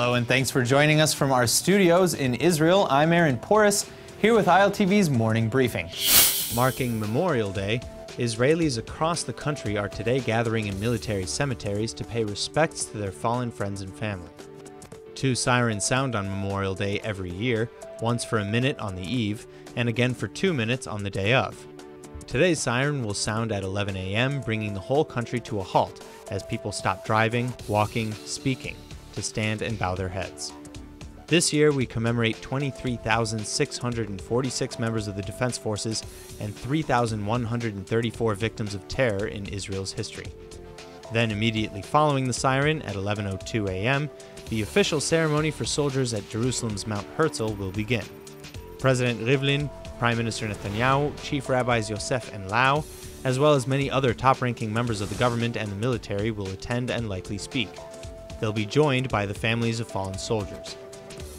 Hello and thanks for joining us from our studios in Israel. I'm Aaron Porras, here with ILTV's Morning Briefing. Marking Memorial Day, Israelis across the country are today gathering in military cemeteries to pay respects to their fallen friends and family. 2 sirens sound on Memorial Day every year, once for a minute on the eve, and again for 2 minutes on the day of. Today's siren will sound at 11 a.m., bringing the whole country to a halt as people stop driving, walking, speaking, to stand and bow their heads. This year, we commemorate 23,646 members of the Defense Forces and 3,134 victims of terror in Israel's history. Then, immediately following the siren at 11:02 a.m., the official ceremony for soldiers at Jerusalem's Mount Herzl will begin. President Rivlin, Prime Minister Netanyahu, Chief Rabbis Yosef and Lau, as well as many other top-ranking members of the government and the military will attend and likely speak. They'll be joined by the families of fallen soldiers.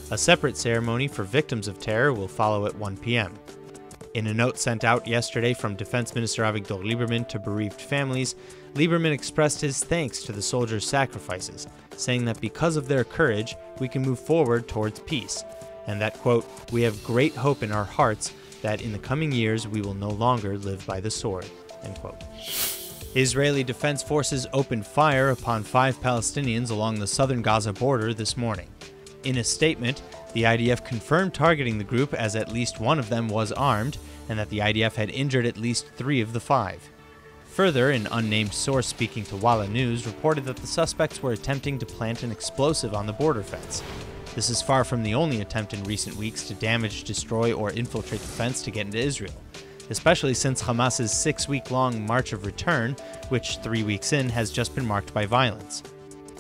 A separate ceremony for victims of terror will follow at 1 p.m. In a note sent out yesterday from Defense Minister Avigdor Lieberman to bereaved families, Lieberman expressed his thanks to the soldiers' sacrifices, saying that because of their courage, we can move forward towards peace, and that, quote, "we have great hope in our hearts that in the coming years we will no longer live by the sword," end quote. Israeli Defense Forces opened fire upon 5 Palestinians along the southern Gaza border this morning. In a statement, the I.D.F. confirmed targeting the group as at least one of them was armed, and that the I.D.F. had injured at least 3 of the 5. Further, an unnamed source speaking to Walla News reported that the suspects were attempting to plant an explosive on the border fence. This is far from the only attempt in recent weeks to damage, destroy, or infiltrate the fence to get into Israel, especially since Hamas's 6-week-long March of Return, which 3 weeks in has just been marked by violence.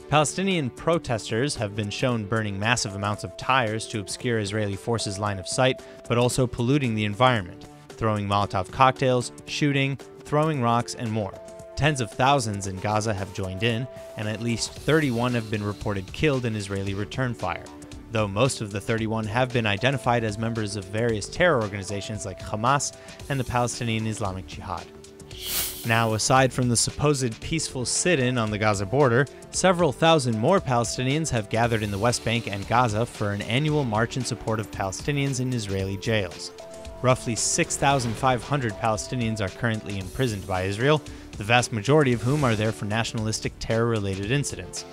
Palestinian protesters have been shown burning massive amounts of tires to obscure Israeli forces' line of sight, but also polluting the environment, throwing Molotov cocktails, shooting, throwing rocks, and more. Tens of thousands in Gaza have joined in, and at least 31 have been reported killed in Israeli return fire, though most of the 31 have been identified as members of various terror organizations like Hamas and the Palestinian Islamic Jihad. Now, aside from the supposed peaceful sit-in on the Gaza border, several thousand more Palestinians have gathered in the West Bank and Gaza for an annual march in support of Palestinians in Israeli jails. Roughly 6,500 Palestinians are currently imprisoned by Israel, the vast majority of whom are there for nationalistic terror-related incidents.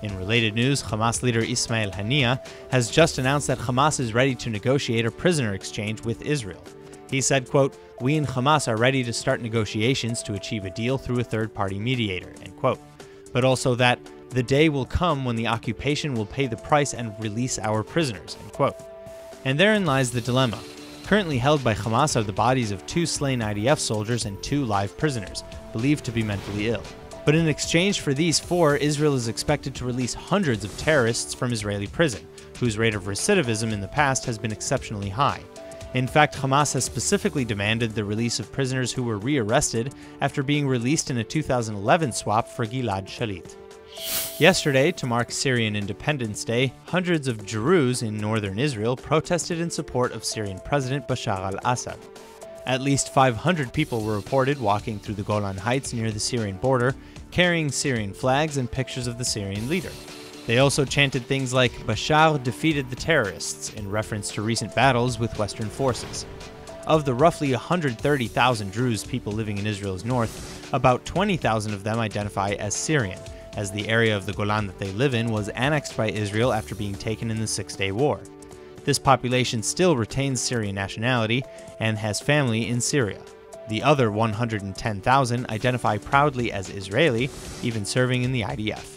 In related news, Hamas leader Ismail Haniyeh has just announced that Hamas is ready to negotiate a prisoner exchange with Israel. He said, quote, "We in Hamas are ready to start negotiations to achieve a deal through a third-party mediator," end quote. But also that the day will come when the occupation will pay the price and release our prisoners, end quote. And therein lies the dilemma. Currently held by Hamas are the bodies of 2 slain I.D.F. soldiers and 2 live prisoners, believed to be mentally ill. But in exchange for these 4, Israel is expected to release hundreds of terrorists from Israeli prison, whose rate of recidivism in the past has been exceptionally high. In fact, Hamas has specifically demanded the release of prisoners who were rearrested after being released in a 2011 swap for Gilad Shalit. Yesterday, to mark Syrian Independence Day, hundreds of Druze in northern Israel protested in support of Syrian President Bashar al-Assad. At least 500 people were reported walking through the Golan Heights near the Syrian border, carrying Syrian flags and pictures of the Syrian leader. They also chanted things like, "Bashar defeated the terrorists," in reference to recent battles with Western forces. Of the roughly 130,000 Druze people living in Israel's north, about 20,000 of them identify as Syrian, as the area of the Golan that they live in was annexed by Israel after being taken in the Six-Day War. This population still retains Syrian nationality and has family in Syria. The other 110,000 identify proudly as Israeli, even serving in the I.D.F.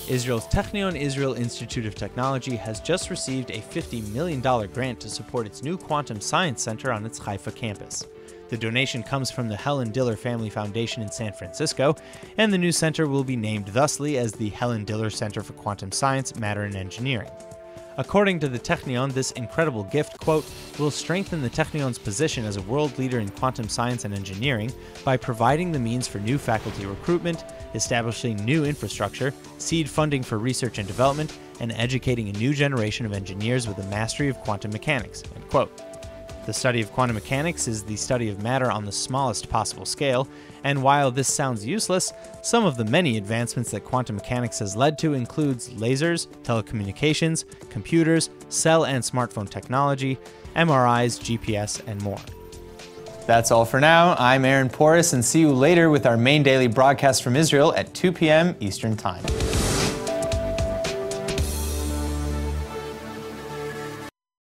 Israel's TECHNION Israel Institute of Technology has just received a $50 million grant to support its new quantum science center on its Haifa campus. The donation comes from the Helen Diller Family Foundation in San Francisco, and the new center will be named thusly as the Helen Diller Center for Quantum Science, Matter, and Engineering. According to the TECHNION, this incredible gift, quote, "will strengthen the TECHNION's position as a world leader in quantum science and engineering by providing the means for new faculty recruitment, establishing new infrastructure, seed funding for research and development, and educating a new generation of engineers with a mastery of quantum mechanics," end quote. The study of quantum mechanics is the study of matter on the smallest possible scale, and while this sounds useless, some of the many advancements that quantum mechanics has led to includes lasers, telecommunications, computers, cell and smartphone technology, MRIs, GPS, and more. That's all for now. I'm Aaron Porras, and see you later with our main daily broadcast from Israel at 2 p.m. Eastern Time.